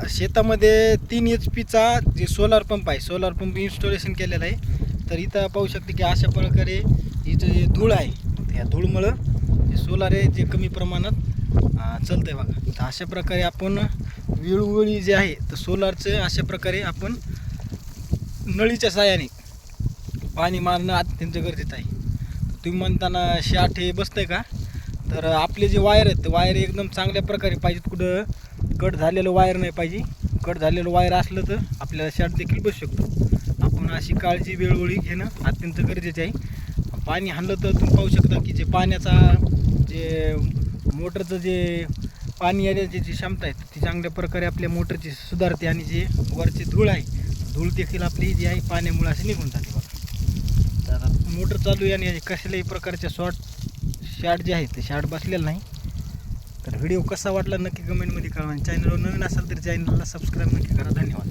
शेतामध्ये 3 HP चा जे सोलार पंप आहे, सोलार पंप इन्स्टॉलेशन केलेला आहे. तर इथं पाहू शकते की अशा प्रकारे इथं जे धूळ आहे, या धूळमुळं जे सोलार आहे जे कमी प्रमाणात चालतं आहे बघा. तर अशा प्रकारे आपण वेळोवेळी जे आहे तर सोलारचं अशा प्रकारे आपण नळीच्या साहाय्याने पाणी मारणं अत्यंत गरजेचं आहे. तुम्ही म्हणताना शाट हे बसतंय का, तर आपले जे वायर आहेत ते वायर एकदम चांगल्या प्रकारे पाहिजेत. कुठं कट झालेलं वायर नाही पाहिजे. कट झालेलं वायर असलं तर आपल्याला शाट देखील बसू शकतो. आपण अशी काळजी वेळोवेळी घेणं अत्यंत गरजेचं आहे. पाणी हाणलं तर तुम्ही पाहू शकता की जे पाण्याचा जे मोटरचं जे पाणी येण्याची जी क्षमता आहे ती चांगल्या प्रकारे आपल्या मोटरची सुधारते आणि जे वरची धूळ आहे, धूळ देखील आपली जी आहे पाण्यामुळे अशी निघून जाते बघा. तर मोटर चालू आहे आणि कसल्याही प्रकारच्या शाट जे आहे ते शाट बसलेलं नाही. तर व्हिडिओ कसा वाटला नक्की कमेंटमध्ये कळवा. आणि चॅनलवर नवीन असाल तर चॅनलला सबस्क्राईब नक्की करा. धन्यवाद.